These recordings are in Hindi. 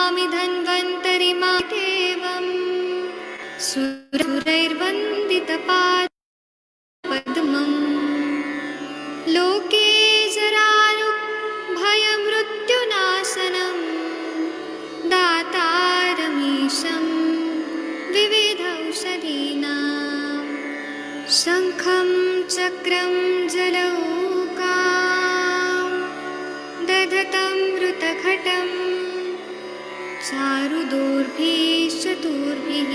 नमामि धन्वन्तरिमादेवम् सुरैर्वन्दितपादपद्मम् लोके जरारुभयमृत्युनाशनम् दातारमीशं विविधौषधीनां शङ्खं चक्रं जलौकां दधतं मृतघटं चारुदोर्भिश्चतुर्भिः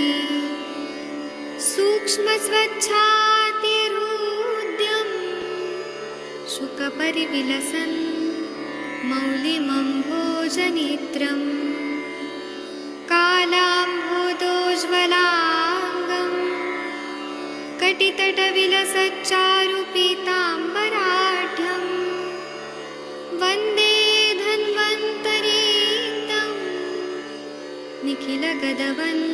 सूक्ष्मस्वच्छातिहृद्यं शुकपरिविलसन् मौलिमम्भोजनेत्रम् कालाम्भोदोज्ज्वलाङ्गं कटितटविलसच्चारुपीताम्बराढ्यं वन्दे धन्वन्तरीतं निखिलगदवन्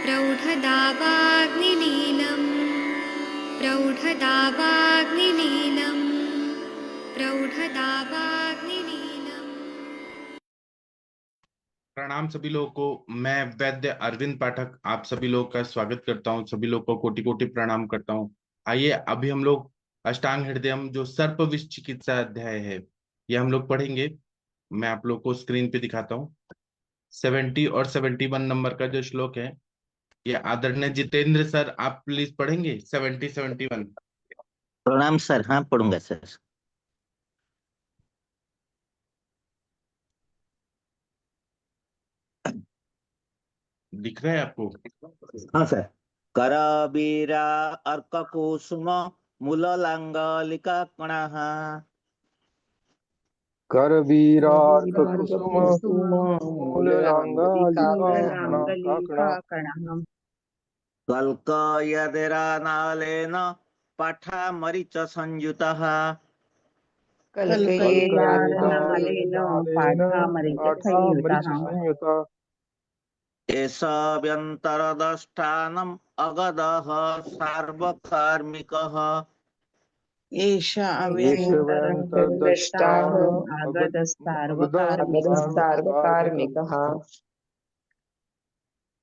प्रौढदावाग्निलीलं प्रौढदावाग्निलीलं प्रौढदावाग्निलीलम्। प्रणाम सभी लोगों को। मैं वैद्य अरविंद पाठक आप सभी लोगों का स्वागत करता हूं। सभी लोगों को कोटि कोटि प्रणाम करता हूं। आइए अभी हम लोग अष्टांग हृदयम जो सर्प विष चिकित्सा अध्याय है यह हम लोग पढ़ेंगे। मैं आप लोग को स्क्रीन पे दिखाता हूं। 70 और 71 नंबर का जो श्लोक है ये आदरणीय जितेंद्र सर आप प्लीज पढ़ेंगे 70 71। प्रणाम सर। हाँ पढ़ूंगा सर। दिख रहा है आपको? हाँ सर। करवीरा अर्क कुसुम मूल लांगलिका कणः करवीरार्क कुसुम मूललांगालिका कल्कयदिरानालेन पाठा मरीच संयुतः एष व्यन्तरदष्टानम् अगदः सार्वकार्मिकः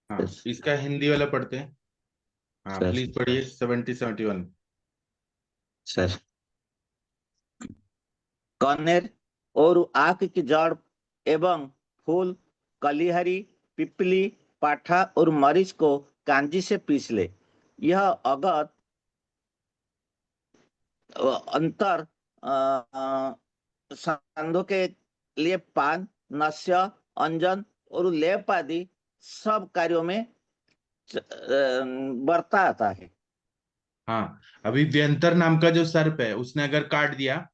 हाँ इसका हिंदी वाला पढ़ते हैं। हाँ प्लीज पढ़िए 70 71। सर कनेर और आक की जड़ एवं फूल कलिहरी पिपली पाठा और मरीच को कांजी से पीस ले। यह अगत अंतर सांधों के लिए पान नस्य अंजन और लेप आदि सब कार्यों में बरता आता है। हाँ अभी व्यंतर नाम का जो सर्प है उसने अगर काट दिया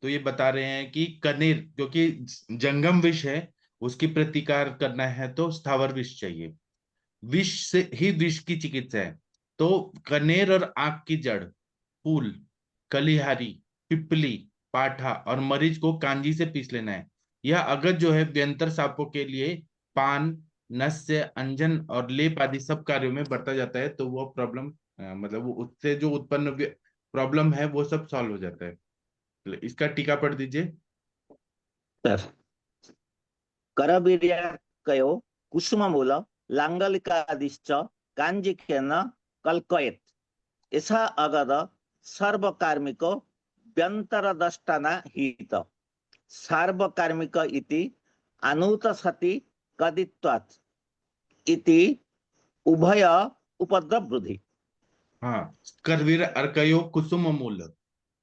तो ये बता रहे हैं कि कनेर क्योंकि जंगम विष है उसकी प्रतिकार करना है तो स्थावर विष चाहिए। विष से ही विष की चिकित्सा है तो कनेर और आक की जड़ फूल कलिहारी पिपली पाठा और मरीच को कांजी से पीस लेना है। यह अगत जो है व्यंतर सांपों के लिए पान नस्य अंजन और लेप आदि सब कार्यों में बरता जाता है तो वो प्रॉब्लम मतलब वो उससे जो उत्पन्न प्रॉब्लम है वो सब सॉल्व हो जाता है। इसका टीका पढ़ दीजिए। करवीर्यार्कयो कुसुममूल लांगलिकादिश्च कांजिकेन कल्कयेत् एषा अगद सर्वकार्मिको व्यन्तरदष्टाना हित सार्वकार्मिक इति अनूत सति कदित्वात् इति उभय उपद्रव वृद्धि। हाँ करवीर अर्कयो कुसुम मूल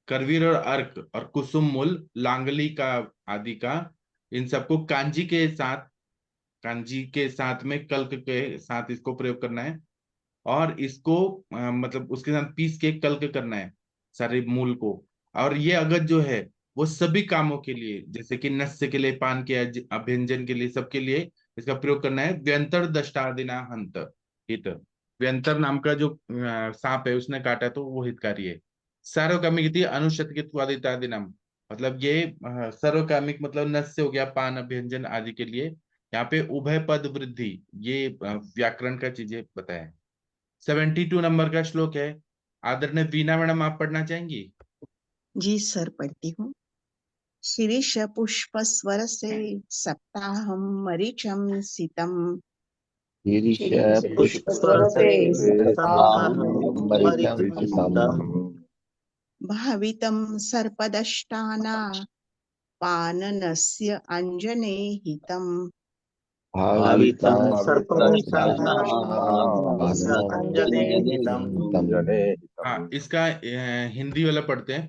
करवीर और अर्क और कुसुम मूल लांगली का आदि का इन सबको कांजी के साथ में कल्क के साथ इसको प्रयोग करना है और इसको मतलब उसके साथ पीस के कल्क करना है सारे मूल को। और ये अगत जो है वो सभी कामों के लिए जैसे कि नस्य के लिए पान के अभ्यंजन के लिए सबके लिए इसका प्रयोग करना है। व्यंतर दष्टादिना हंत हित व्यंतर नाम का जो सांप है उसने काटा तो वो हितकारी है। सार्वकामिक अनुशतकित्वादितादिनम मतलब ये सर्वकामिक मतलब नस्य हो गया पान अभ्यंजन आदि के लिए। यहाँ पे उभय पद वृद्धि ये व्याकरण का चीजें बताया। 72 नंबर का श्लोक है। आदरणीय वीणा मैडम आप पढ़ना चाहेंगी? जी सर पढ़ती हूँ। शिरीष पुष्प स्वर से सप्ताहं मरीचम सीतम। शीर्ष पुष्प पुष्पसरसे सप्ताहं मरीचम मरीचितं भावितं सर्पदष्टाना पाननस्य अंजने हितम। भावितं सर्पदंशानां अंजने अंजने हाँ, इसका हिंदी वाला पढ़ते हैं।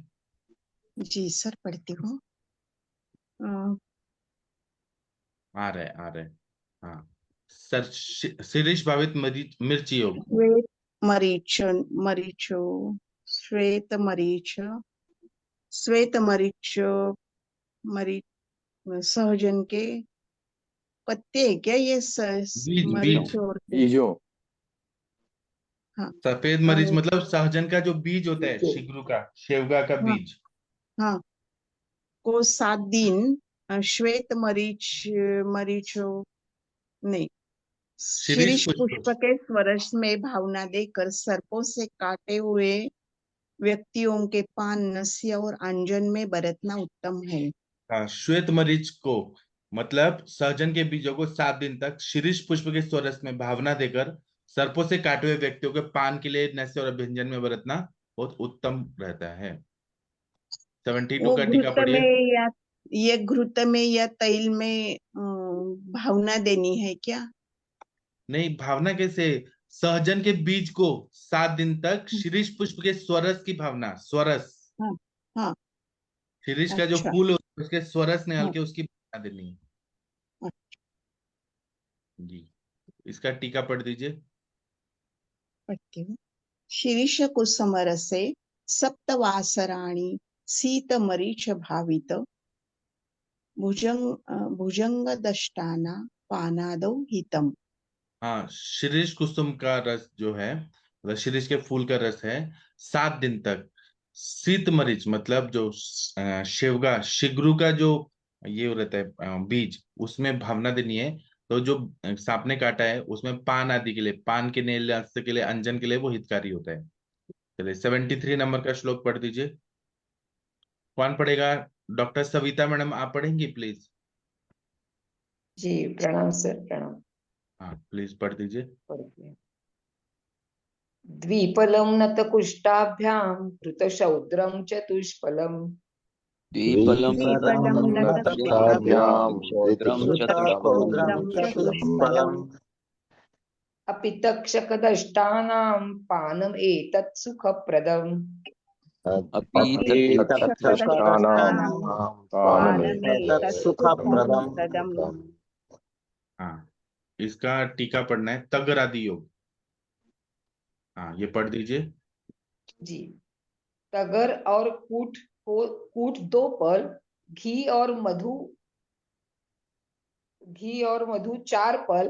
जी सर, पढ़ती हूँ। आ रहे हाँ सर। शिरीष भावित मिर्ची योग। श्वेत मरीच मरीचो श्वेत मरीच श्वेत मरीच मरीच सहजन के पत्ते है क्या ये? बीज मरीच और बीजों हाँ सफेद मरीच मतलब सहजन का जो बीज होता है, शिगरू का, शेवगा का हाँ, बीज। हाँ को 7 दिन श्वेत मरीचो नहीं शिरीष शिरीष पुष्प के स्वरस में भावना देकर सर्पों से काटे हुए व्यक्तियों के पान, नस्य और अंजन में बरतना उत्तम है। हाँ, श्वेत मरीच को मतलब सहजन के बीजों को 7 दिन तक शिरीष पुष्प के स्वरस में भावना देकर सर्पों से काटे हुए व्यक्तियों के पान के लिए, नस्य और अभ्यंजन में बरतना बहुत उत्तम रहता है। 72 वो का टीका घृत पढ़िए। में या ये घृत में या तैल में भावना देनी है क्या? नहीं, भावना कैसे? सहजन के बीज को 7 दिन तक शिरीष पुष्प के स्वरस की भावना, स्वरस, हाँ हाँ शिरीष का जो अच्छा फूल होता है उसके स्वरस निकाल हाँ के उसकी भावना देनी है अच्छा, जी। इसका टीका पढ़ दीजिए। पढ़ती हूँ। शिरीष कुसुम रसे सप्तवासराणि शीत मरीच भावित भुजंग दष्टाना पानादौ हितम। हाँ, शिरीष कुसुम का रस जो है, मतलब शिरीष के फूल का रस है, 7 दिन तक शीत मरीच मतलब जो शेवगा, शिगरू का जो ये रहता है बीज, उसमें भावना देनी है। तो जो सांप ने काटा है उसमें पान आदि के लिए, पान के नेल के लिए, अंजन के लिए वो हितकारी होता है। चलिए 73 नंबर का श्लोक पढ़ दीजिए। कौन पढ़ेगा? डॉक्टर सविता मैडम, आप पढ़ेंगी प्लीज? जी प्रणाम सर, प्रणाम। हाँ प्लीज पढ़ दीजिए। द्विफलं नतकुष्ठाभ्यां घृतशौद्रं चतुष्फलम् द्विफलं द्विफलं नतकुष्ठाभ्यां नतकुष्ठाभ्यां धृतशौर्द्रं चतुष्फलम् अपि तक्षकदष्टानां पानम् एतत् सुखप्रदम् अपि तक्षकानां पानमेतत् सुखप्रदम्। सुखप्रदम्। हाँ, इसका टीका पढ़ना है, तगर आदि योग। हाँ, ये पढ़ दीजिए। जी। तगर और कूट 2 पल, घी और मधु 4 पल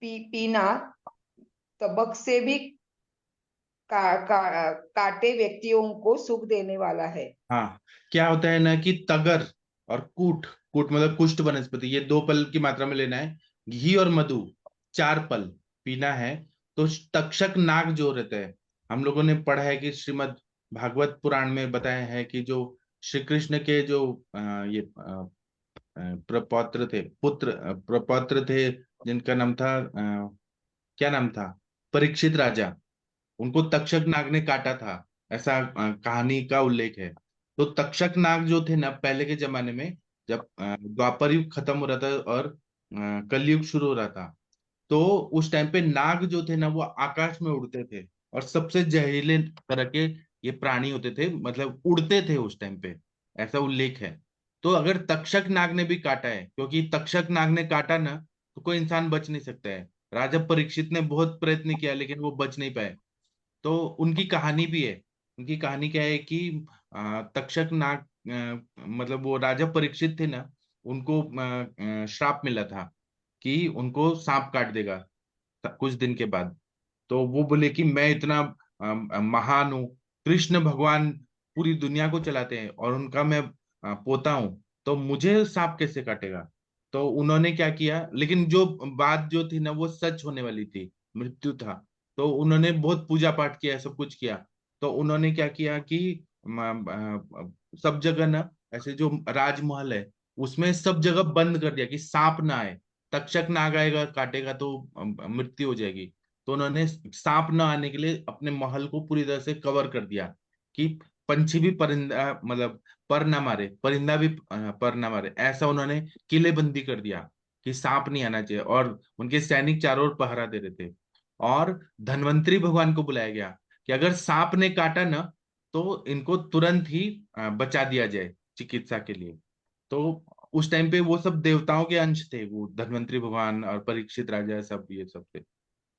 पीना तबक से भी काटे व्यक्तियों को सुख देने वाला है। हाँ, क्या होता है ना कि तगर और कूट, कूट मतलब कुष्ठ वनस्पति, ये 2 पल की मात्रा में लेना है। घी और मधु 4 पल पीना है। तो तक्षक नाग जो रहता है, हम लोगों ने पढ़ा है कि श्रीमद् भागवत पुराण में बताया है कि जो श्री कृष्ण के जो ये प्रपौत्र थे, जिनका नाम था क्या नाम था, परीक्षित राजा, उनको तक्षक नाग ने काटा था, ऐसा कहानी का उल्लेख है। तो तक्षक नाग जो थे ना, पहले के जमाने में जब द्वापर युग खत्म हो रहा था और कलयुग शुरू हो रहा था, तो उस टाइम पे नाग जो थे ना वो आकाश में उड़ते थे और सबसे जहरीले तरह के ये प्राणी होते थे, मतलब उड़ते थे उस टाइम पे, ऐसा उल्लेख है। तो अगर तक्षक नाग ने भी काटा है, क्योंकि तक्षक नाग ने काटा ना, तो कोई इंसान बच नहीं सकता है। राजा परीक्षित ने बहुत प्रयत्न किया लेकिन वो बच नहीं पाए। तो उनकी कहानी भी है। उनकी कहानी क्या है कि तक्षक नाग मतलब वो राजा परीक्षित थे ना, उनको श्राप मिला था कि उनको सांप काट देगा कुछ दिन के बाद। तो वो बोले कि मैं इतना महान हूँ, कृष्ण भगवान पूरी दुनिया को चलाते हैं और उनका मैं पोता हूँ, तो मुझे सांप कैसे काटेगा। तो उन्होंने क्या किया, लेकिन जो बात जो थी ना वो सच होने वाली थी, मृत्यु था। तो उन्होंने बहुत पूजा पाठ किया, सब कुछ किया। तो उन्होंने क्या किया कि सब जगह ना ऐसे जो राजमहल है उसमें सब जगह बंद कर दिया कि सांप ना आए। तक्षक नाग आएगा काटेगा तो मृत्यु हो जाएगी। तो उन्होंने सांप ना आने के लिए अपने महल को पूरी तरह से कवर कर दिया कि पंछी भी परिंदा मतलब पर ना मारे, परिंदा भी पर ना मारे। ऐसा उन्होंने किलेबंदी कर दिया कि सांप नहीं आना चाहिए, और उनके सैनिक चारों ओर पहरा दे रहे थे। और धन्वंतरी भगवान को बुलाया गया कि अगर सांप ने काटा ना तो इनको तुरंत ही बचा दिया जाए चिकित्सा के लिए। तो उस टाइम पे वो सब देवताओं के अंश थे, वो धन्वंतरी भगवान और परीक्षित राजा सब ये सब थे।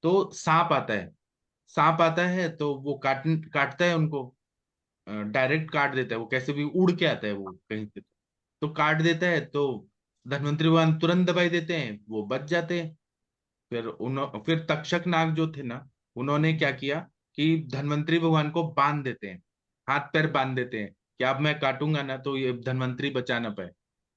तो सांप आता है, सांप आता है तो वो काटता है उनको, डायरेक्ट काट देता है। वो कैसे भी उड़ के आता है वो कहीं से, तो काट देता है। तो धन्वंतरी भगवान तुरंत दवाई देते हैं, वो बच जाते हैं। फिर तक्षक नाग जो थे ना, उन्होंने क्या किया कि धन्वंतरी भगवान को बांध देते हैं, हाथ पैर बांध देते हैं कि अब मैं काटूंगा ना तो ये धन्वंतरी बचा ना पाए।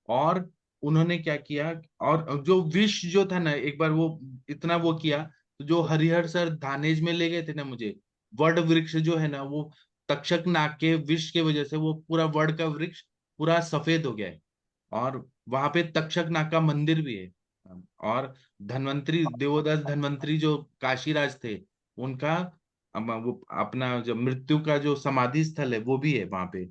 और उन्होंने क्या किया, और जो विष जो था ना, एक बार वो इतना वो किया तो जो हरिहर सर धानेज में ले गए थे ना मुझे, वड वृक्ष जो है ना वो तक्षक नाग के विष के वजह से वो पूरा वड का वृक्ष पूरा सफेद हो गया है। और वहां पे तक्षक नाग का मंदिर भी है। और धन्वंतरी देवोदास धन्वंतरी जो काशीराज थे, उनका वो अपना जो मृत्यु का जो समाधि स्थल है वो भी है वहां पे।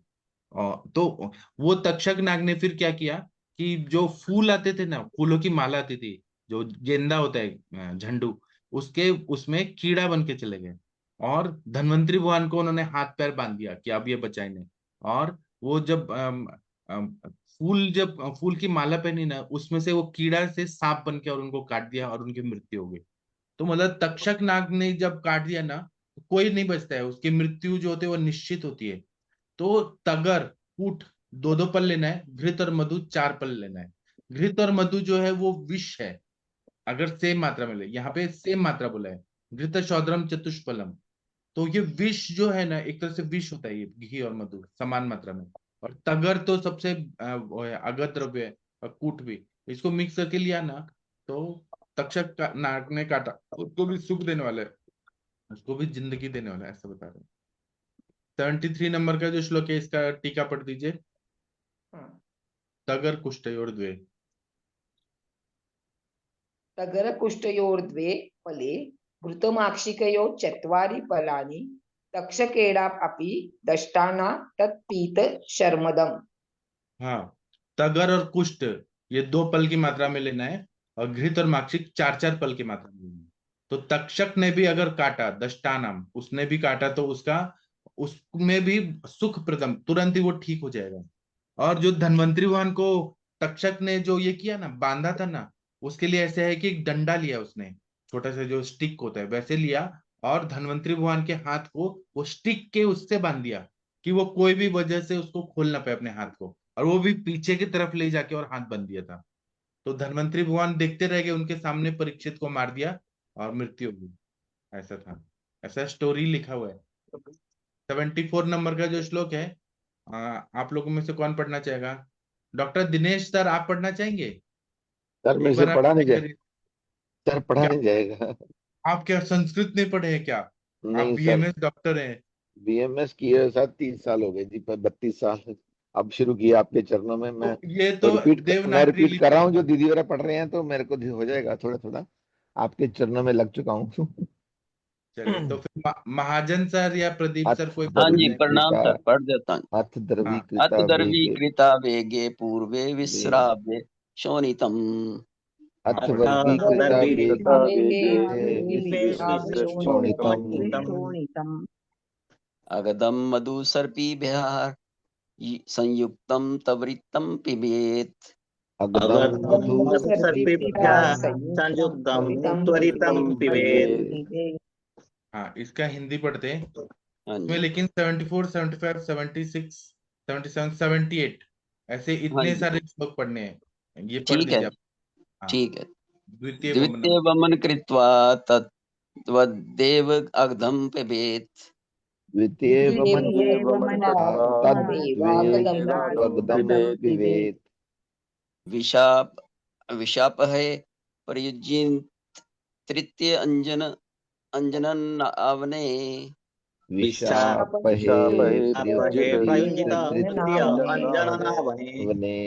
और तो वो तक्षक नाग ने फिर क्या किया कि जो फूल आते थे ना, फूलों की माला आती थी, जो गेंदा होता है झंडू, उसके उसमें कीड़ा बन के चले गए। और धन्वंतरी भगवान को उन्होंने हाथ पैर बांध दिया कि अब ये बचाए नहीं। और वो जब फूल की माला पहनी ना, उसमें से वो कीड़ा से सांप बन के और उनको काट दिया और उनकी मृत्यु हो गई। तो मतलब तक्षक नाग ने जब काट दिया ना, तो कोई नहीं बचता है, उसकी मृत्यु जो होती है वो निश्चित होती है। तो तगर कूट दो दो पल लेना है, घृत और मधु 4 पल लेना है। घृत और मधु जो है वो विष है, अगर सेम मात्रा में ले, यहाँ पे सेम मात्रा बोला है, घृत शौद्रम चतुष्पलम। तो ये विष जो है ना, एक तरह से विष होता है ये घी और मधु समान मात्रा में। और तगर तो सबसे वो है अगत द्रव्य है, और कूट भी। इसको मिक्स करके लिया ना, तो तक्षक का नाग ने काटा, उसको भी सुख देने वाला है, उसको भी जिंदगी देने वाला है, ऐसा बता रहे हैं। 73 नंबर का जो श्लोक है इसका टीका पढ़ दीजिए। हाँ। तगर कुष्ठयोर्द्वे। तगर कुष्ठयोर्द्वे फले घृतमाक्षिकयो चत्वारि फलानि तक्षकेडा अपि दष्टाना तत्पीत शर्मदम। हाँ, तगर और कुष्ठ ये 2 पल की मात्रा में लेना है, और घृत और माक्षिक 4-4 पल की मात्रा में लेना है। तो तक्षक ने भी अगर काटा, दष्टानम उसने भी काटा, तो उसका उसमें भी सुख प्रदम, तुरंत ही वो ठीक हो जाएगा। और जो धन्वंतरी भगवान को तक्षक ने जो ये किया ना, बांधा था ना, उसके लिए ऐसे है कि एक डंडा लिया उसने, छोटा सा जो स्टिक होता है वैसे लिया, और धन्वंतरी भगवान के हाथ को वो स्टिक के उससे बांध दिया कि वो कोई भी वजह से उसको खोल ना पाए अपने हाथ को, और वो भी पीछे की तरफ ले जाके और हाथ बांध दिया था। तो धन्वंतरी भगवान देखते रह गए, उनके सामने परीक्षित को मार दिया और मृत्यु हो गई। ऐसा था, ऐसा स्टोरी लिखा हुआ है। 74 नंबर का जो श्लोक है, आप लोगों में से कौन पढ़ना चाहेगा? डॉक्टर दिनेश सर, आप पढ़ना चाहेंगे? सर मेरे एक से बार आप पढ़ा नहीं ट्राई जाए, करिए। सर पढ़ा क्या नहीं जाएगा। आप क्या संस्कृत नहीं पढ़े हैं क्या? आप नहीं सर, बीएमएस डॉक्टर हैं। बीएमएस किए साथ 30 साल हो गए जी, पर 32 साल अब शुरू किया आपके चरणों में। मैं तो ये तो तो मैं देवनागरी रिपीट कर लिपि रहा है हूँ, जो ना। दीदी वगैरह पढ़ रहे हैं तो मेरे को हो जाएगा थोड़ा थोड़ा। आपके चरणों में लग चुका हूँ। चलिए, तो फिर महाजन सर या प्रदीप अथ सर कोई हाँ पढ़ना जी, चाहेंगे? प्रणाम द्रवीकृता सर, पढ़ देता हूँ। अथ हाँ, अथ द्रवीकृता वेगे द्रवीकृता वेगे पूर्वे विश्राव्य शोणितम् हाँ अथ पढ़िए। वर्गीकृता तथा वेगे वेगे शोणितम् शोणितम् अगदम् मधु सर्पीभ्यः संयुक्तं तवृत्तं पिबेत्। अगदम मधु सर्पेभ्यः संयुक्तं संयुक्तं त्वरितं पिबेत्। हाँ, इसका हिंदी पढ़ते हैं हाँ इसमें, जी, लेकिन 74, 75, 76, 77, 78 ऐसे हाँ इतने जी, सारे श्लोक पढ़ने हैं, ये पढ़ ठीक है, दीजिए आप। हाँ, ठीक है। द्वितीय वमनम। द्वितीय वमन कृत्वा तद्वदेव अगधं पिबेत्। द्वितीय वमन तद्वेदगदम पिबेत्। पिबेत। विशाप विशापहे प्रयुज्येन् तृतीय अंजनन आवने। विशापहे प्रयुञ्जित द्वितीय अंजननाभने वने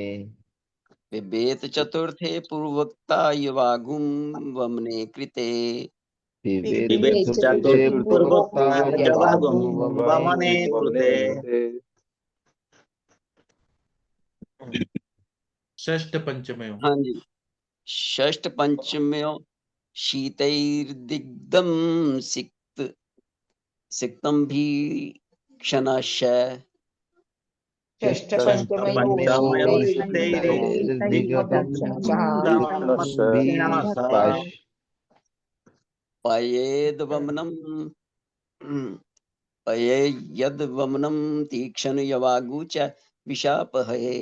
पिबेत चतुर्थे पूर्वोक्ता युवागुम वमने कृते पिबेत् चतुर्पूर्वोक्ता यवागुं वमने कृते षष्ठ पंचमयो। हाँ जी। षष्ठ पंचम्यो शीतैर्दिग्धं सिक्तं भीषणशय षष्ठ पंचमयो पंचमयो शीतैर्दिग्धं पयेद्वमनं तीक्ष्ण यवागु च विशापहये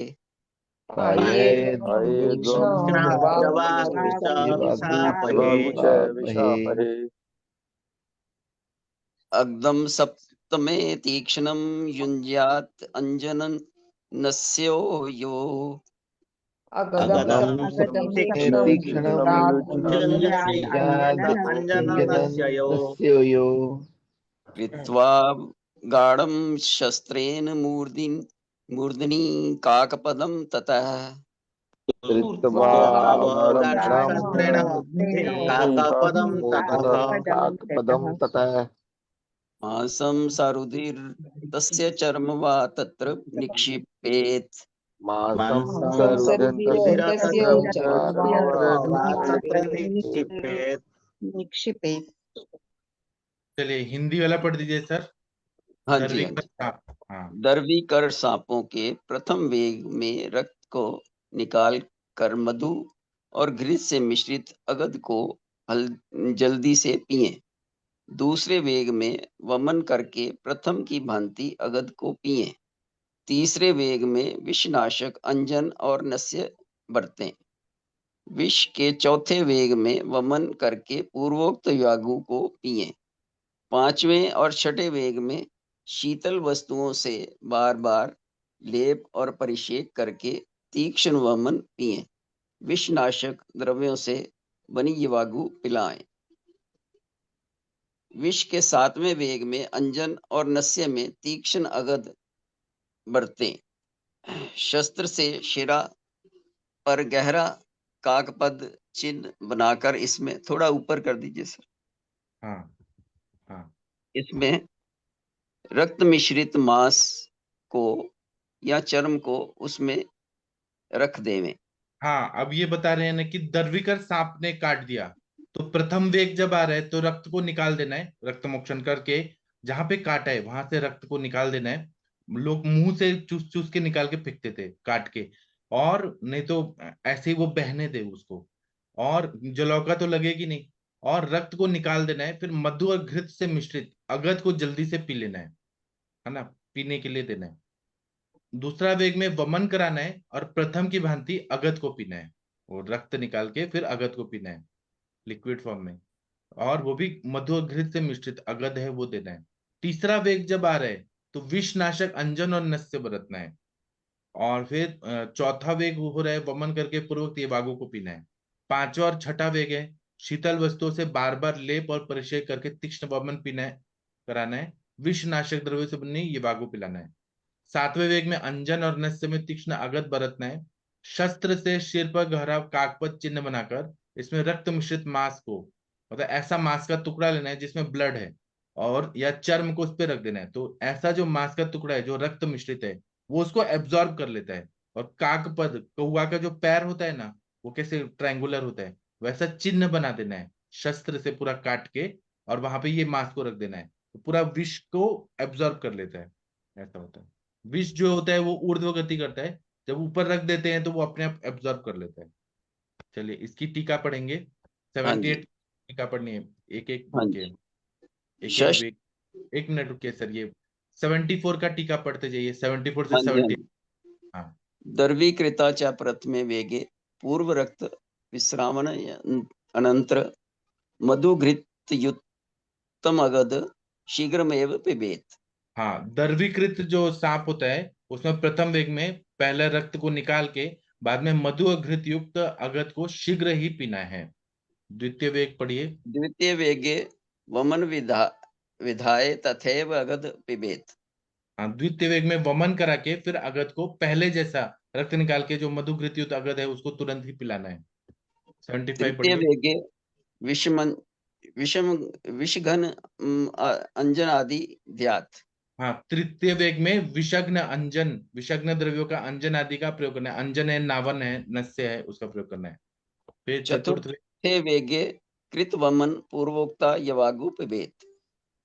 अग्दम सप्तमे तीक्ष्णं युञ्ज्यात् अंजननस्यो यो अगदं कृत्वा गाढं शस्त्रेण मूर्धनि काकपदं ततः काकपदं ततः मांसं सरुधिर्तस्य चर्म वा तत्र निक्षिपेत् मांसं निक्षिपेत। चलिए हिंदी वाला पढ़ दीजिए सर। हाँ जी, दर्विकर सांप। हाँ। दर्विकर सांपों के प्रथम वेग में रक्त को निकाल कर मधु और घृत से मिश्रित अगद को जल्दी से पिएं। दूसरे वेग में वमन करके प्रथम की भांति अगद को पिएं। तीसरे वेग में विषनाशक अंजन और नस्य बरतें। विष के चौथे वेग में वमन करके पूर्वोक्त यागु को पिएं। पांचवें और छठे वेग में शीतल वस्तुओं से बार बार लेप और परिषेक करके तीक्ष्ण वमन पिएं। विषनाशक द्रव्यों से बनी यवागु पिलाएं। विष के सातवें वेग में अंजन और नस्य में तीक्ष्ण अगद बरतें। शस्त्र से शिरा पर गहरा काकपद चिन्ह बनाकर इसमें थोड़ा ऊपर कर दीजिए सर। हाँ हाँ। इसमें रक्त मिश्रित मांस को या चर्म को उसमें रख देवें। हाँ, अब ये बता रहे हैं ना कि दर्विकर सांप ने काट दिया, तो प्रथम वेग जब आ रहा है तो रक्त को निकाल देना है, रक्त मोक्षण करके जहां पे काटा है वहां से रक्त को निकाल देना है। लोग मुंह से चूस चूस के निकाल के फेंकते थे काट के, और नहीं तो ऐसे ही वो बहने दे उसको, और जलौका तो लगेगी नहीं, और रक्त को निकाल देना है। फिर मधु और घृत से मिश्रित अगध को जल्दी से पी लेना है ना, पीने के लिए देना है। दूसरा वेग में वमन कराना है और प्रथम की भांति अगध को पीना है, और रक्त निकाल के फिर अगध को पीना है लिक्विड फॉर्म में, और वो भी मधु और घृत से मिश्रित अगध है वो देना है। तीसरा वेग जब आ रहा है तो विषनाशक अंजन और नस्य बरतना है, और फिर चौथा वेग हो रहा है वमन करके पूर्वक येवागु को पीना है। पांचवा और छठा वेग है शीतल वस्तुओं से बार बार लेप और परिषेक करके तीक्ष्ण वमन पीना है, कराना है। विषनाशक द्रव्यों से बनी येवागु पिलाना है। सातवें वेग में अंजन और नस्य में तीक्ष्ण अगध बरतना है। शस्त्र से सिर पर गहरा काकपद चिन्ह बनाकर इसमें रक्त मिश्रित मांस को, मतलब ऐसा मांस का टुकड़ा लेना है जिसमें ब्लड है, और या चर्म को उस पर रख देना है, तो ऐसा जो मांस का टुकड़ा है जो रक्त मिश्रित है वो उसको एब्जॉर्ब कर लेता है। और काकपद, कौवा का जो पैर होता है ना, वो कैसे ट्रायंगुलर होता है, वैसा चिन्ह बना देना है शस्त्र से पूरा काट के, और वहां पे ये मांस को रख देना है, तो पूरा विष को एब्जॉर्ब कर लेता है। ऐसा होता है। विष जो होता है वो ऊर्ध्व गति करता है, जब ऊपर रख देते हैं तो वो अपने आप एब्जॉर्ब कर लेता है। चलिए इसकी टीका पढ़ेंगे। 78 टीका पढ़नी है, एक एक रुकिए, एक एक मिनट रुकिए सर। ये 74 का टीका पढ़ते जाइए, 74 से 70। हाँ। दर्वीकृता च प्रथमे वेगे पूर्व रक्त विश्रामण अनंतर मधुघृत युक्तम अगध शीघ्रमेव पिबेत। हाँ, दर्वीकृत जो सांप होता है उसमें प्रथम वेग में पहले रक्त को निकाल के बाद में मधु और घृत युक्त अगध को शीघ्र ही पीना है। द्वितीय वेग पढ़िए। द्वितीय वेगे वमन विधाय तथैव अगध पिबेत। हाँ, द्वितीय वेग में वमन करा के फिर अगध को पहले जैसा रक्त निकाल के जो मधुघृतयुक्त अगध है उसको तुरंत ही पिलाना है। 75 तृतीय पढ़िए। वेगे विषम विषम विषघन अंजन आदि ध्यात। हाँ, तृतीय वेग में विषग्न अंजन, विषग्न द्रव्यों का अंजन आदि का प्रयोग करना है। अंजन है, नावन है, नस्य है, उसका प्रयोग करना है। फिर चतुर्थ वेग, चतुर्थे वेगे कृत वमन पूर्वोक्ता यवागु पिबेत।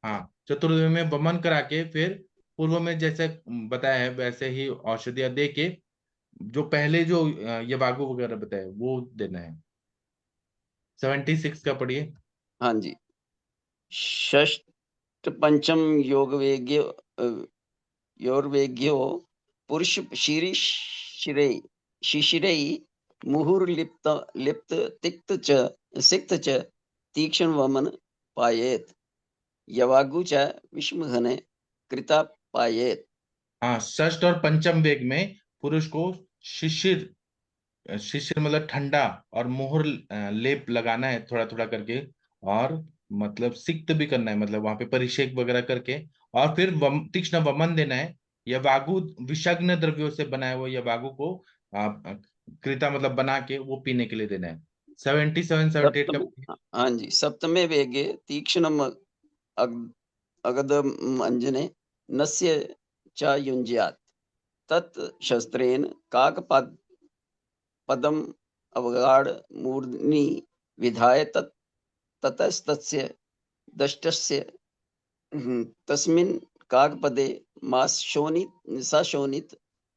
हाँ, चतुर्थ वेग में वमन करा के फिर पूर्व में जैसे बताया है वैसे ही औषधियां दे के जो पहले जो यवागु वगैरह बताए वो देना है। 76 का पढ़िए। हाँ जी। षष्ठ पंचम योग वेग्य योर्वेग्यो पुरुष शिशिरे शिशिरे मुहुर्लिप्त लिप्त तिक्त च सिक्त च तीक्ष्ण वमन पायेत। यवागु च विषमघने कृता पायेत। हाँ, षष्ठ और पंचम वेग में पुरुष को शिशिर, शिशिर मतलब ठंडा, और मोहर लेप लगाना है थोड़ा थोड़ा करके, और मतलब सिक्त भी करना है, मतलब वहां पे परिषेक वगैरह करके, और फिर तीक्ष्ण वमन देना है। यह वागु विषग्न द्रव्यों से बनाया हुआ यह वागु को कृता मतलब बना के वो पीने के लिए देना है। 77 78 का। हाँ जी। सप्तमे वेगे तीक्ष्णम अगध अंजने नस्य च युञ्ज्यात् तत् शस्त्रेण काकपद पदम अवगाढ़ मूर्धनि विधाय ततस्तस्य दष्टस्य तस्मिन् काकपदे सशोणित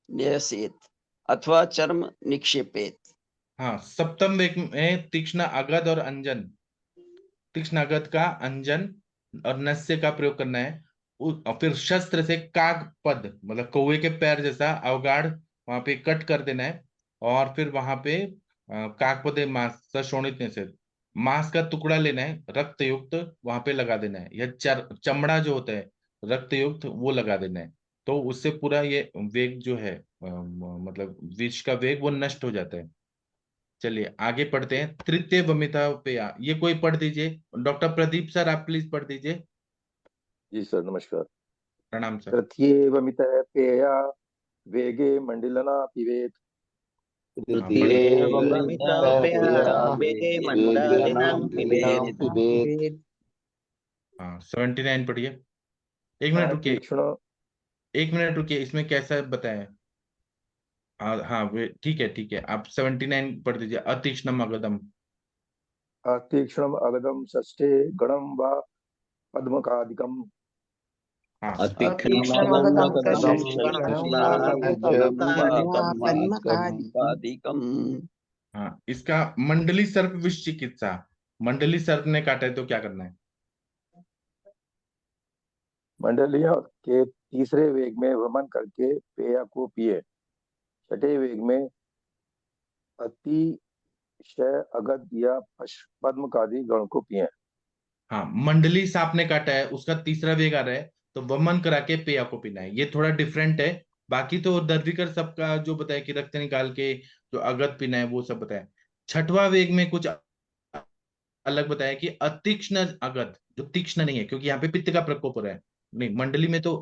न्यसेत अथवा चर्म निक्षेपेत। हाँ, सप्तम वेग में तीक्ष्ण अगध और अंजन, तीक्ष्ण अगध का अंजन और नस्य का प्रयोग करना है। और फिर शस्त्र से काग पद मतलब कौवे के पैर जैसा अवगाढ़ वहां पे कट कर देना है, और फिर वहां पे काकपदे मांस सशोणित से मांस का टुकड़ा लेना है रक्त युक्त, वहां पे लगा देना है, या चमड़ा जो होता है रक्त युक्त वो लगा देना है। तो उससे पूरा ये वेग जो है मतलब विष का वेग वो नष्ट हो जाता है। चलिए आगे पढ़ते हैं। तृतीय वमिता पेया, ये कोई पढ़ दीजिए। डॉक्टर प्रदीप सर आप प्लीज पढ़ दीजिए। जी सर, नमस्कार। प्रणाम सर। तृतीयेवमितः पेया वेगे मंडिलना पिबेत। हाँ, पढ़िए। हाँ, 79 पढ़िए। एक मिनट रुकिए, तीक्ष्ण एक मिनट रुकिए, इसमें कैसा बताएं। हाँ वे ठीक है, ठीक है, आप 79 पढ़ दीजिए। अतीक्ष्णम अगदम। तीक्ष्णम अगदम षष्ठे गणम व पद्मकादिकम। हाँ, तीक्ष्णमगदं षष्ठे गणं वा पादिकम। हाँ, इसका मंडली सर्प विष चिकित्सा, मंडली सर्प ने काटा है तो क्या करना है। मंडलियों के तीसरे वेग में वमन करके पेय को पिए। छठे वेग में अतिशय अगध या पद्मकादि गण को पिए। हाँ, मंडली सांप ने काटा है उसका तीसरा वेग आ रहा है, तो वमन करा के पेया को पीना है। ये थोड़ा डिफरेंट है। बाकी तो दर्विकर सबका जो बताया कि रक्त निकाल के जो अगध पीना है वो सब बताया। छठवां वेग में कुछ अलग बताया कि अतीक्ष्ण अगध, जो तीक्ष्ण नहीं है क्योंकि यहाँ पे पित्त का प्रकोप हो रहा है। नहीं, मंडली में तो,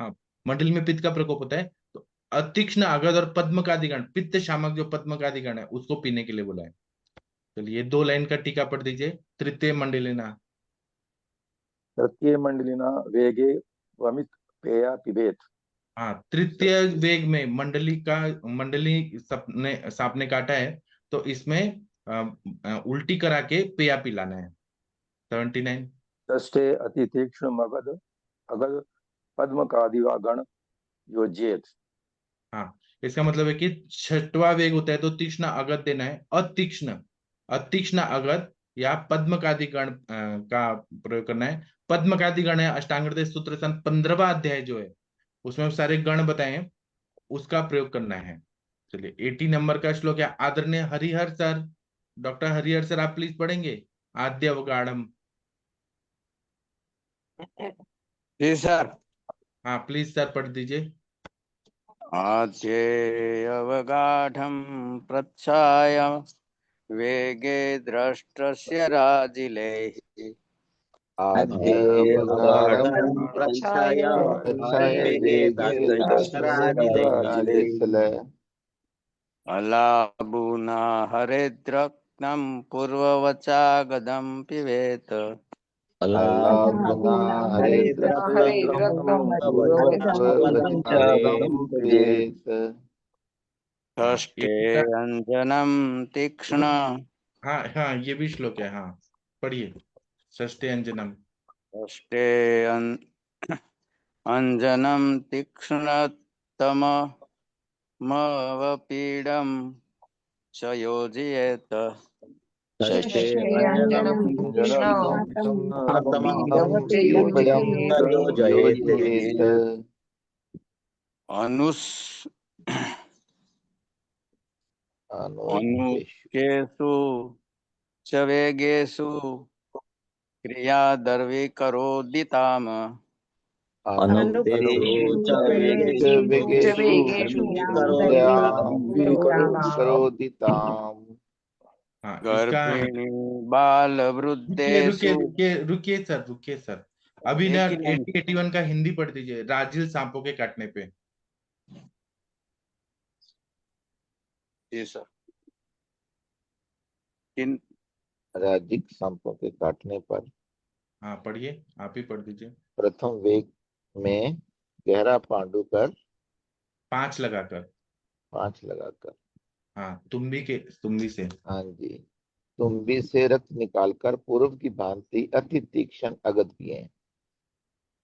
हाँ, मंडली में पित्त का प्रकोप होता है, तो अतीक्ष्ण अगध और पद्म का अधिगण, पित्त शामक जो पद्म का अधिगण है उसको पीने के लिए बोला है। चलिए 2 लाइन का टीका पढ़ दीजिए। तृतीय मंडलिना। तृतीय मंडलिना वेगे वमित पेया पिबेत। हाँ, तृतीय वेग में मंडली सांप ने काटा है, तो इसमें उल्टी करा के पेया पिलाना है। 79। षष्ठे अति तीक्ष्ण मगध अगध पद्मकादि व गण योज्येत। हाँ, इसका मतलब है कि छठवां वेग होता है तो तीक्ष्ण अगध देना है। अतीक्ष्ण, अतीक्ष्ण अगध या पद्मकादिगण का प्रयोग करना है। पद्मकादिगण है अष्टांग हृदय सूत्र सन 15वां अध्याय जो है उसमें सारे गण बताए हैं, उसका प्रयोग करना है। चलिए 80 नंबर का श्लोक है। आदरणीय Harihar sir, doctor Harihar sir आप प्लीज पढ़ेंगे। आद्य अवगाढ़म। जी सर। हाँ प्लीज सर पढ़ दीजिए। आद्येऽवगाढं प्रच्छाय वेगे दृष्टस्य राजिलेहि आद्यवगाढं प्रच्छाय वेगेदास्करादिदेशले अलाबुना हरेद्रक्तं पूर्ववचागदं पिबेत अलाबुना हरिद्रक्तं पूर्ववचागदं पिबेत। षष्ठे अंजनं तीक्ष्ण हाँ हाँ, ये भी श्लोक है। हाँ पढ़िए, षष्ठे अंजनम। षष्ठे अंजनं तीक्ष्णतममवपीडं च योजयेत षष्ठे अंजनं तीक्ष्णतममवपीडं योजयेत्। अनुकेषु च वेगेषु क्रियादर्विकरोदिताम् अनुपेषु च वेगेषु करोदिताम्। हाँ इसका गर्भिणी रुकिए बालवृद्धेषु रुकिए सर, रुकिए सर। अभी ना 80-81 का हिंदी पढ़ दीजिए, राजिल सांपों के काटने पे। जी सर। इन राजिक सांपों के काटने पर हाँ पढ़िए, आप ही पढ़ दीजिए। प्रथम वेग में गहरा पांडुकर 5 लगाकर। 5 लगाकर। हाँ तुम्बी से। हाँ जी। तुम्बी से रक्त निकालकर पूर्व की भांति अति तीक्ष्ण अगद किए।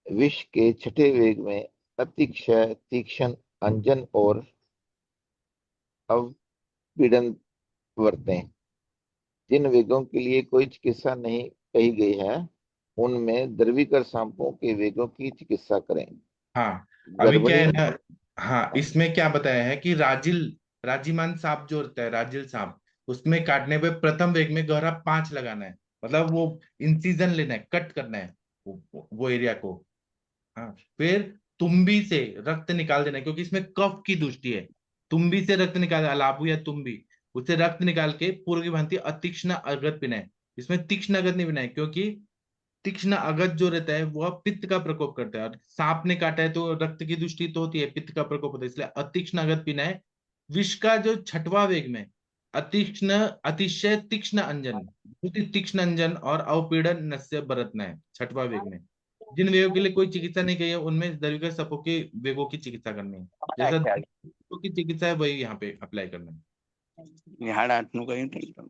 विष के छठे वेग में अतिक्षय तीक्ष्ण अंजन और अवपीड़न वर्तें। जिन वेगों के लिए कोई चिकित्सा नहीं कही गई है उनमें द्रविकर सांपों के वेगों की चिकित्सा करें। हाँ अभी क्या है गर्भणी ना, हाँ इसमें क्या बताया है कि राजीमान सांप जो होता है, राजिल सांप, उसमें काटने पे प्रथम वेग में गहरा 5 लगाना है। मतलब वो इंसिजन लेना है, कट करना है वो एरिया को। हाँ फिर तुम्बी से रक्त निकाल देना है, क्योंकि इसमें कफ की दृष्टि है। तुम्बी से रक्त निकाल, अलाबू या तुम्बी, उससे रक्त निकाल के पूर्व की भांति अतीक्ष्ण अगध पीना है। इसमें तीक्ष्ण अगध नहीं पीना है, क्योंकि तीक्ष्ण अगध जो रहता है वह पित्त का प्रकोप करता है, और सांप ने काटा है तो रक्त की दृष्टि तो होती है, पित्त का प्रकोप होता है, इसलिए अतीक्ष्ण अगध पीना है। विष का जो छठवां वेग में अतीक्ष्ण अतिशय तीक्ष्ण अंजन, बहुत ही तीक्ष्ण अंजन और अवपीड़न नस्य बरतना है छठवां वेग में। जिन वेगों के लिए कोई चिकित्सा नहीं कही है उनमें दर्विका सपों के वेगों की चिकित्सा करनी है। जैसा वेगों की चिकित्सा है वही यहाँ पे अप्लाई करना है। हाड़ आठनु कहीं तो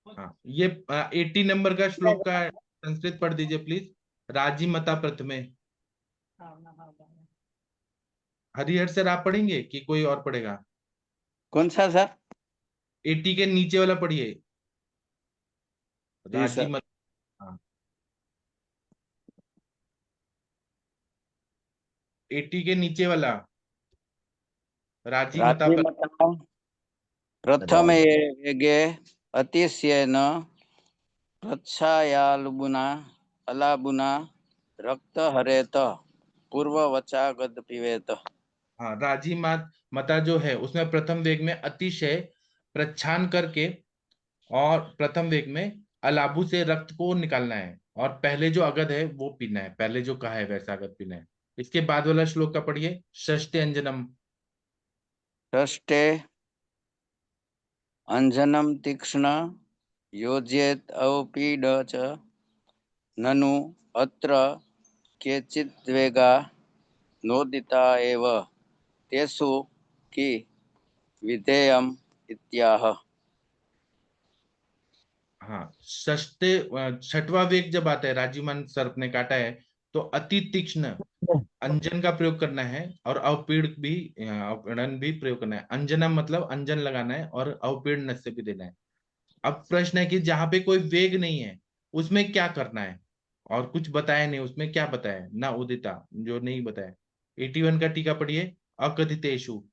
हाँ ये 80 नंबर का श्लोक का संस्कृत पढ़ दीजिए प्लीज। राजी मता प्रथमे। हरिहर सर आप पढ़ेंगे कि कोई और पढ़ेगा? कौन सा सर? 80 के नीचे वाला पढ़िए, जी राजी सर। मत। हाँ 80 के नीचे वाला, राजी मता प्रथम वेगे अतिशयेन प्रच्छायालुबुना अलाबुना रक्त हरेत पूर्ववचागद पिबेत। हाँ राजी मता जो है उसमें प्रथम वेग में अतिशय प्रच्छान करके और प्रथम वेग में अलाबू से रक्त को निकालना है, और पहले जो अगध है वो पीना है, पहले जो कहा है वैसा अगध पीना है। इसके बाद वाला श्लोक का पढ़िए, षष्ठे अंजनम। षष्ठे अंजनम तीक्ष्ण योजयेत अवपीड च ननु अत्र केचिद्वेगा नोदिता एव तेषु कि विधेयम इत्याह। हाँ छठवां वेग जब आता है, राजीमान सर्प ने काटा है तो अति तीक्ष्ण अंजन का प्रयोग करना है, और अवपीड़न भी प्रयोग करना है। अंजनम मतलब अंजन लगाना है, और अवपीड़न से भी देना है। अब प्रश्न है कि जहां पे कोई वेग नहीं है उसमें क्या करना है, और कुछ बताया नहीं उसमें क्या बताया ना उदिता, जो नहीं बताया। 81 का टीका पढ़िए, अकथितेषु।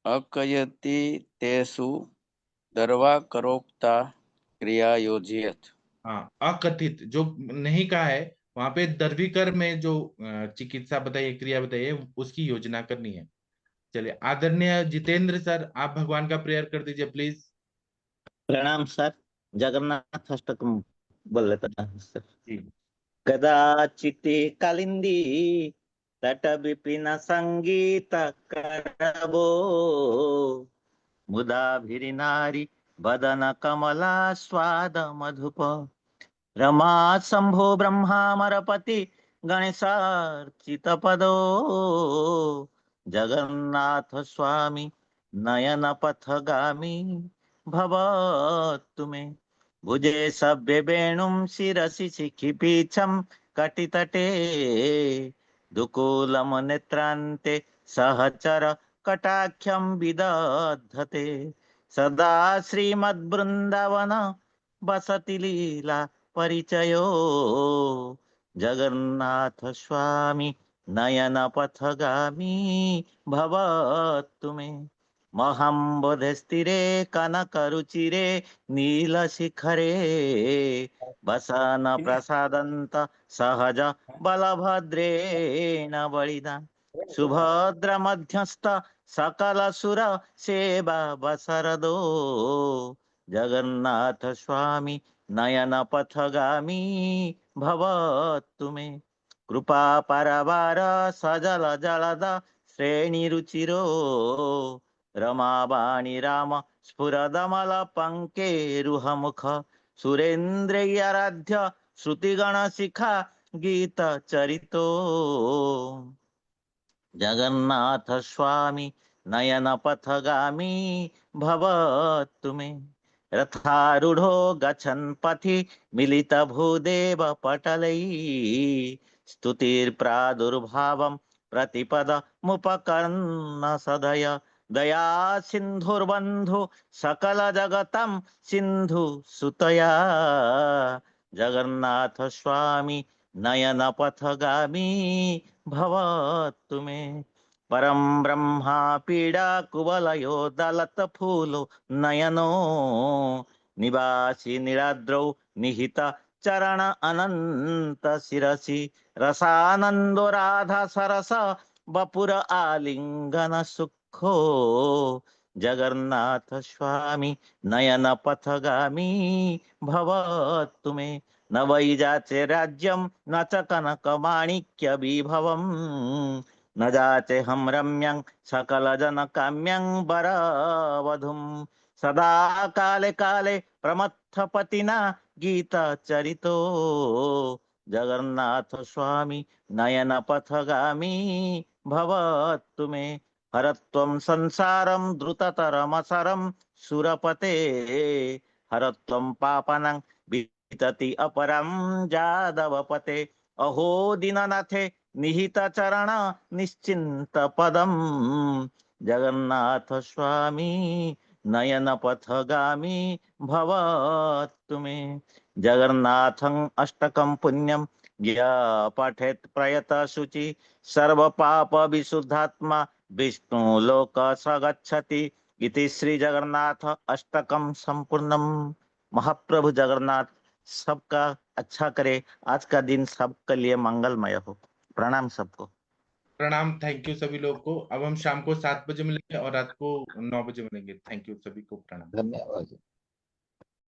अकयति तेषु दर्वाकरोक्ता क्रिया योजयेत। हाँ अकथित जो नहीं कहा है वहां पे दर्भिकर में जो चिकित्सा बताइए, क्रिया बताइए, उसकी योजना करनी है। चलिए आदरणीय जितेंद्र सर, आप भगवान का प्रेयर कर दीजिए प्लीज। प्रणाम सर। जगन्नाथ अष्टकम बोल लेता हूँ सर। जी। कदाचित् कालिंदी तट विपिन संगीत करबो मुदाभिरिनारी बदन कमला स्वाद मधुप रमा शंभो ब्रह्मामरपति गणेशार्चित पदो जगन्नाथ स्वामी नयन पथगामी भवतु मे भुजे सभ्य वेणुं शिरसि शिखि पीछम कटितटे दुकूलम नेत्रान्ते सहचर कटाक्षं विदधते सदा श्रीमद्बृन्दावन बसति लीला परिचयो जगन्नाथ स्वामी नयन पथगामी भवतु मे महम्बोधे स्थिरे कनकरुचिरे नीलशिखरे वसन प्रसादन्त सहज बलभद्रेण बलिदा सुभद्र मध्यस्थ सकल सुर सेवा बसरदो जगन्नाथ स्वामी नयन पथगामी भवतु मे कृपा परवार सजल जलद श्रेणी रुचिरो रमाबाणी राम स्फुरदमल पंकेरुहमुख सुरेन्द्रैराध्य श्रुतिगण शिखा गीत चरितो जगन्नाथ स्वामी नयन पथगामी भवतु मे रथारूढ़ो गच्छन् पथि मिलित भूदेव पटलै स्तुतिर्प्रादुर्भावं प्रतिपद मुपकर्ण सदय दया सिन्धुर्बन्धु सकल जगतं सिन्धु सुतया जगन्नाथ स्वामी नयन पथगामी भवतु मे परम ब्रह्मा पीड़ा कुवलयो दलत फूलो नयनो निवासी निराद्रौ निहित चरण अनंत शिरसि रसानंदो राधा सरस बपुर आलिंगन सुखो जगन्नाथ स्वामी नयन पथगामी भवतु मे न वै जाचे राज्यं न च कनक माणिक्य विभवम् न जाचे हम रम्यं सकल जन काम्यं वरवधुं सदा काले काले प्रमत्थ पतिना गीत चरितो जगन्नाथ स्वामी नयन पथगामी भवतु मे हरत्वं संसारं द्रुततरमसरं सुरपते हरत्वं पापनं वितति अपरं जादवपते अहो दीननाथे निहित चरण निश्चिंत पदम जगन्नाथ स्वामी नयन पथगामी भवतु मे जगन्नाथं अष्टकं पुण्यं या पठेत् प्रयत शुचि सर्व पाप विशुद्धात्मा विष्णु लोक स गच्छति इति श्री जगन्नाथ अष्टकम संपूर्णम। महाप्रभु जगन्नाथ सबका अच्छा करे, आज का दिन सबके लिए मंगलमय हो। प्रणाम सबको। प्रणाम, थैंक यू सभी लोगों को। अब हम शाम को 7 बजे मिलेंगे और रात को 9 बजे मिलेंगे। थैंक यू सभी को, प्रणाम। धन्यवाद।